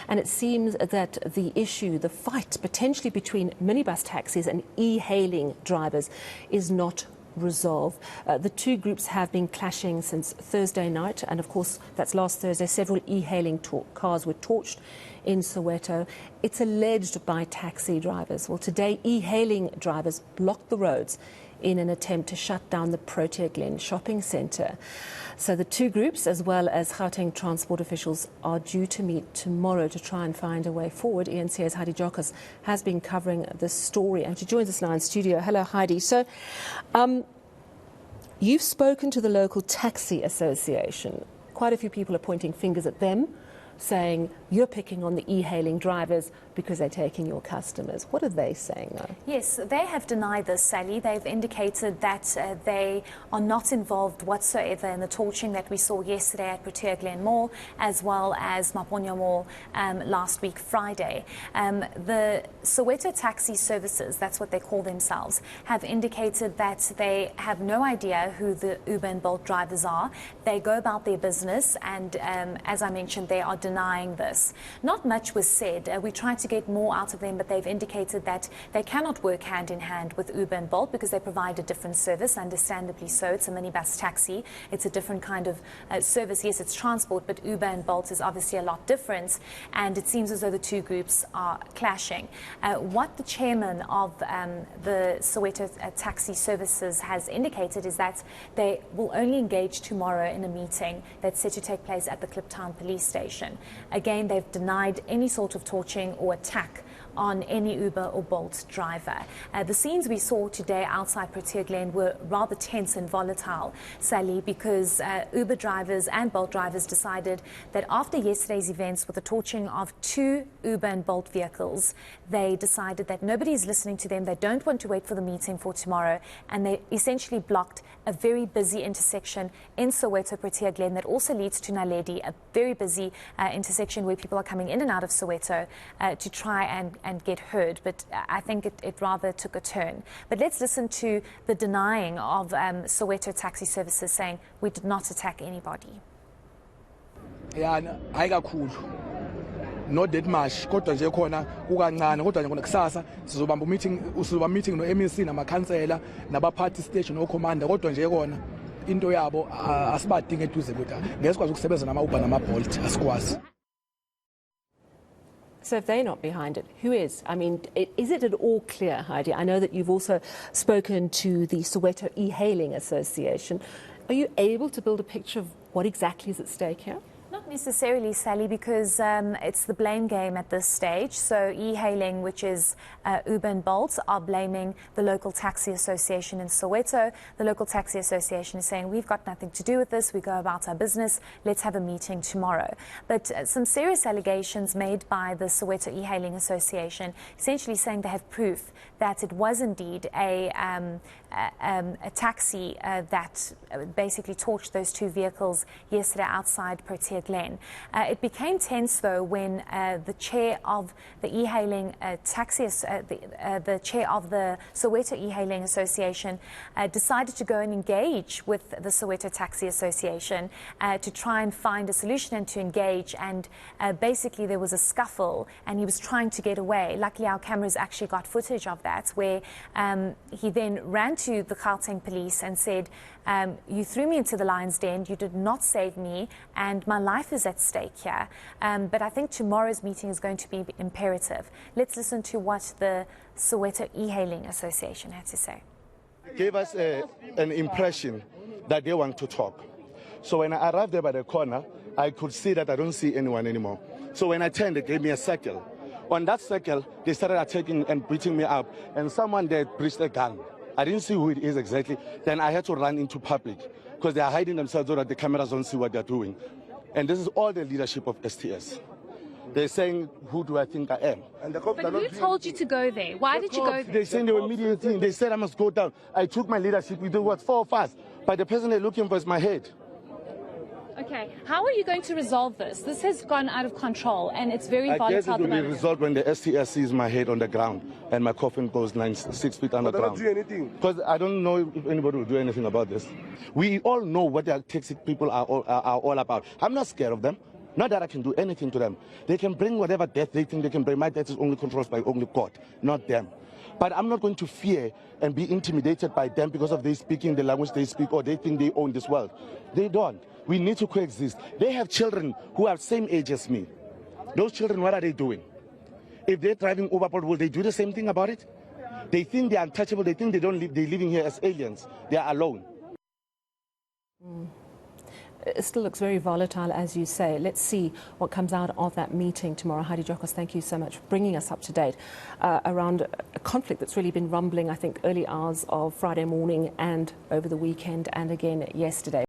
And it seems that the issue, the fight potentially between minibus taxis and e-hailing drivers is not resolved. The two groups have been clashing since Thursday night, and of course that's last Thursday. Several e-hailing cars were torched in Soweto. It's alleged by taxi drivers. Well, today e-hailing drivers blocked the roads in an attempt to shut down the Protea Glen shopping centre. So the two groups, as well as Gauteng transport officials, are due to meet tomorrow to try and find a way forward. eNCA's Heidi Giokos has been covering this story, and she joins us now in studio. Hello, Heidi. So you've spoken to the local taxi association. Quite a few people are pointing fingers at them, saying you're picking on the e-hailing drivers because they're taking your customers. What are they saying, though? Yes, they have denied this, Sally. They've indicated that they are not involved whatsoever in the torching that we saw yesterday at Protea Glen Mall, as well as Maponya Mall last week, Friday. The Soweto Taxi Services, that's what they call themselves, have indicated that they have no idea who the Uber and Bolt drivers are. They go about their business, and as I mentioned, they are denying this. Not much was said. We tried to get more out of them, but they've indicated that they cannot work hand in hand with Uber and Bolt because they provide a different service, understandably so. It's a minibus taxi. It's a different kind of service. Yes, it's transport, but Uber and Bolt is obviously a lot different, and it seems as though the two groups are clashing. What the chairman of the Soweto Taxi Services has indicated is that they will only engage tomorrow in a meeting that's set to take place at the Kliptown police station. Again, they've denied any sort of torching or attack on any Uber or Bolt driver. The scenes we saw today outside Protea Glen were rather tense and volatile, Sally, because Uber drivers and Bolt drivers decided that after yesterday's events with the torching of two Uber and Bolt vehicles, they decided that nobody is listening to them. They don't want to wait for the meeting for tomorrow, and they essentially blocked a very busy intersection in Soweto, Protea Glen, that also leads to Naledi, a very busy intersection where people are coming in and out of Soweto to try and get heard. But I think it rather took a turn. But let's listen to the denying of Soweto Taxi Services, saying we did not attack anybody. Yeah, I got cool. Not that much. Kodwa nje khona kukancane kodwa nje kusasa sizobamba meeting no MEC namakhansela nabaphathi station no commander kodwa nje kona into yabo asibadinge eduze kodwa ngesikwazi ukusebenza nama Uber nama Bolt asikwazi. So if they're not behind it, who is? I mean, is it at all clear, Heidi? I know that you've also spoken to the Soweto E-Hailing Association. Are you able to build a picture of what exactly is at stake here? Not necessarily, Sally, because it's the blame game at this stage. So e-hailing, which is Uber and Bolt, are blaming the local taxi association in Soweto. The local taxi association is saying, we've got nothing to do with this. We go about our business. Let's have a meeting tomorrow. But some serious allegations made by the Soweto E-Hailing Association, essentially saying they have proof that it was indeed a taxi that basically torched those two vehicles yesterday outside Protea Glen. It became tense, though, when the chair of the e-hailing the chair of the Soweto E-Hailing Association decided to go and engage with the Soweto Taxi Association to try and find a solution and to engage. And basically there was a scuffle and he was trying to get away. Luckily, our cameras actually got footage of that, where he then ran to the Gauteng police and said, you threw me into the lion's den, you did not save me, and my life is at stake here. But I think tomorrow's meeting is going to be imperative. Let's listen to what the Soweto E-Hailing Association had to say. It gave us an impression that they want to talk. So when I arrived there by the corner, I could see that I don't see anyone anymore. So when I turned, they gave me a circle. On that circle, they started attacking and beating me up, and someone there breached a gun. I didn't see who it is exactly. Then I had to run into public because they are hiding themselves so that the cameras don't see what they're doing. And this is all the leadership of STS. They're saying, who do I think I am? And the cops, but who told you to go there? Why did you go there? They said they were mediating. They said I must go down. I took my leadership. We do what, 4 of us. But the person they're looking for is my head. Okay, how are you going to resolve this? This has gone out of control and it's very volatile. I guess it will be resolved when the STS sees my head on the ground and my coffin goes 6 feet underground. But they don't do anything. Because I don't know if anybody will do anything about this. We all know what the taxi people are all about. I'm not scared of them. Not that I can do anything to them. They can bring whatever death they think they can bring. My death is only controlled by only God, not them. But I'm not going to fear and be intimidated by them because of they speaking the language they speak or they think they own this world. They don't. We need to coexist. They have children who are same age as me. Those children, what are they doing? If they're driving overboard, will they do the same thing about it? They think they're untouchable. They think they don't live, they're living here as aliens. They are alone. It still looks very volatile, as you say. Let's see what comes out of that meeting tomorrow. Heidi Giokos, thank you so much for bringing us up to date around a conflict that's really been rumbling, I think, early hours of Friday morning and over the weekend and again yesterday.